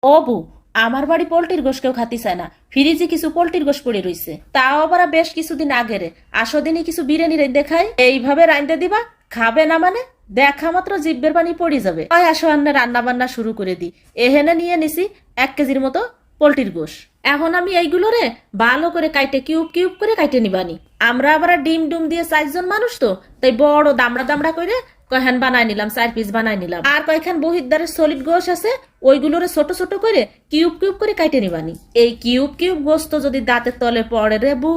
ও বউ, আমার বাড়ি পোল্ট্রির গোশ কেউ খাতি চায় না। ফ্রিজে কিছু পোল্ট্রির গোশ পড়ে রইছে, তাও আবার বেশ কিছুদিন আগের। আসো দিনই কিছু বিরিয়ানি দেখাই, এইভাবে রাইন্দে দিবা, খাবে না মানে দেখা মাত্র জিব্বের পানি পড়ে যাবে। ওই আসো আন্না রান্না বান্না শুরু করে দি। এহেনে নিয়ে নিছি 1 কেজির মতো পোল্ট্রির গোশ। এখন আমি এইগুলোরে ভালো করে কাইটে কিউব কিউব করে কাইটে নিবানি। আমরা আবার ডিম ডুম দিয়ে 4 জন মানুষ তো, তাই বড় দামড়া দামড়া করে কয়খান বানাই নিলাম, 4 পিস বানাই নিলাম। আর কয়খান বহিদ্দারের সলিড গোশ আছে, ওইগুলোরে ছোট ছোট করে কিউব কিউব করে কাইটে নিবানি। এই কিউব কিউব গোস্ত যদি দাঁতের তলে পড়ে রে বু,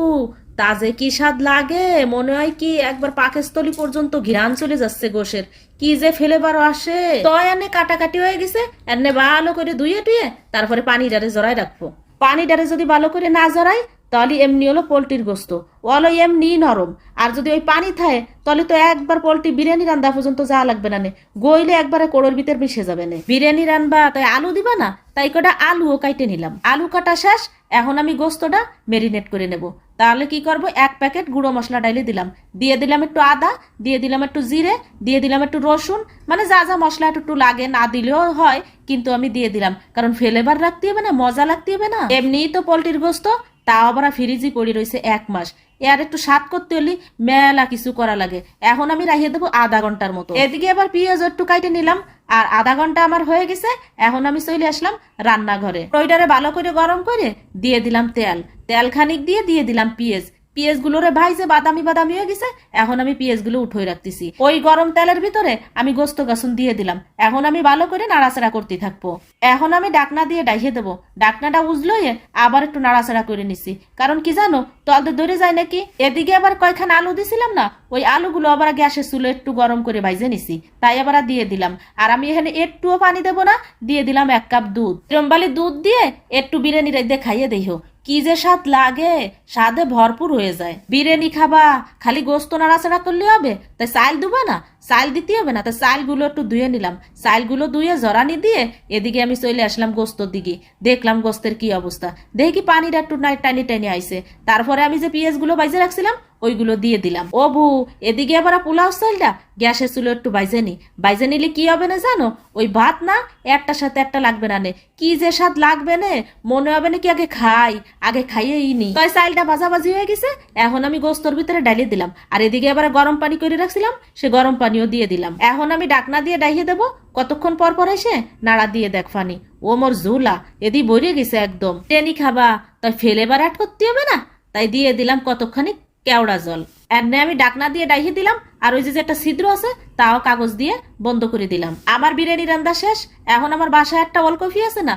তাজে কি স্বাদ লাগে, মনে হয় কি একবার পাকস্থলী পর্যন্ত ঘ্রাণ চলে যাচ্ছে গোশের। কি যে ফেলে বারো আসে। তয় এনে কাটাকাটি হয়ে গেছে, এনে ভালো করে ধুয়ে টুয়ে তারপরে পানি ডারে জড়াই রাখবো। পানি ডারে যদি ভালো করে না জড়াই, তাহলে এমনি হলো পোল্ট্রির গোস্ত, ওলো এমনি নরম। আর যদি ওই পানি থাকে, তাহলে তো একবার পোল্ট্রি বিরিয়ানি রান্না পর্যন্ত যাওয়া লাগবে না, গইলে একবারে কোড়োর ভিতর মিশে যাবে না। বিরিয়ানি রান্না তাই আলু দিবা না, তাই কটা আলুও কাইটে নিলাম। আলু কাটা শেষ, এখন আমি গোস্তটা মেরিনেট করে নেব। তাহলে কি করব, 1 প্যাকেট গুঁড়ো মশলা ডাইলে দিলাম, দিয়ে দিলাম একটু আদা, দিয়ে দিলাম একটু জিরে, দিয়ে দিলাম একটু রসুন, মানে যা যা মশলা একটু লাগে না দিলেও হয়, কিন্তু আমি দিয়ে দিলাম কারণ ফ্লেভার রাখতে হবে না, মজা লাগতে হবে না। এমনিই তো পোল্ট্রির গোস্ত, তাও আবার ফ্রিজে পড়ে রয়েছে 1 মাস। এর একটু স্বাদ করতে হলে মেলা কিছু করা লাগে। এখন আমি রাখিয়ে দেবো আধা ঘন্টার মতো। এদিকে আবার পেঁয়াজ একটু কাইটে নিলাম, আর আধা ঘন্টা আমার হয়ে গেছে। এখন আমি চলে আসলাম রান্নাঘরে। ওইটারে ভালো করে গরম করে দিয়ে দিলাম তেল, তেল খানিক দিয়ে দিয়ে দিলাম পেঁয়াজ। পেঁয়াজগুলোরে ভাইজে বাদামি বাদামি হয়ে গেছে, এখন আমি পেঁয়াজগুলো উঠে রাখতেছি। ওই গরম তেলের ভিতরে আমি গোস্ত গাছুন দিয়ে দিলাম। এখন আমি ভালো করে নাড়াচাড়া করতে থাকবো। এখন আমি ডাকনা দিয়ে ডাইয়ে দেবো। ডাকনাটা উজলইয়ে আবার একটু নাড়াচাড়া করে নিছি, কারণ কি জানো, তলতে ধরে যায় নাকি। এদিকে আবার কয়খান আলু দিছিলাম না, ওই আলুগুলো আবার গ্যাসের চুলো একটু গরম করে ভাইজে নিছি, তাই আবার দিয়ে দিলাম। আর আমি এখানে একটুও পানি দেবো না, দিয়ে দিলাম 1 কাপ দুধ। রম্বালি দুধ দিয়ে একটু বিরিয়ানি রাইতে খাইয়ে দেইও, কি যে স্বাদ লাগে, স্বাদে ভরপুর হয়ে যায়। বিরিয়ানি খাবা, খালি গোস্ত নাড়াচাড়া করলে হবে? তাই চাল দুবা না, চাল দিতে হবে না। তাই চালগুলো একটু ধুয়ে নিলাম, চালগুলো ধুয়ে জরানি দিয়ে এদিকে আমি চলে আসলাম গোস্তর দিকে। দেখলাম গোস্তের কি অবস্থা, দেখি পানিটা একটু টানি টানি আইছে। তারপরে আমি যে পেঁয়াজগুলো বাইজে রাখছিলাম ওইগুলো দিয়ে দিলাম। ও বু, এদিকে আবার পোলাও চালটা গ্যাসের চুলো একটু বাইজে নি। বাইজে নিলে কি হবে না জানো, ওই ভাত না একটার সাথে একটা লাগবে না, কি যে স্বাদ লাগবে না, মনে হবে না কি আগে খাই, আগে খাইয়েই নি। তাই চালটা ভাজাভাজি হয়ে গেছে, এখন আমি গোস্তর ভিতরে ডালিয়ে দিলাম। আর এদিকে আবার গরম পানি করে রাখছিলাম, সে গরম পানিও দিয়ে দিলাম। এখন আমি ডাকনা দিয়ে ডাইয়ে দেবো। কতক্ষণ পর পর এসে নাড়া দিয়ে দেখ ফানি, ও মোর ঝুলা এদি ভরে গেছে একদম। টেনি খাবা, তাই ফেলেবার অ্যাড করতে হবে না, তাই দিয়ে দিলাম কতক্ষণি কেওড়া জল। এনে আমি ডাকনা দিয়ে ডাইয়ে দিলাম। আর ওই যে একটা ছিদ্র আছে, তাও কাগজ দিয়ে বন্ধ করে দিলাম। আমার বিরিয়ানি রান্না শেষ। এখন আমার বাসায় একটা ওলকপি আছে না,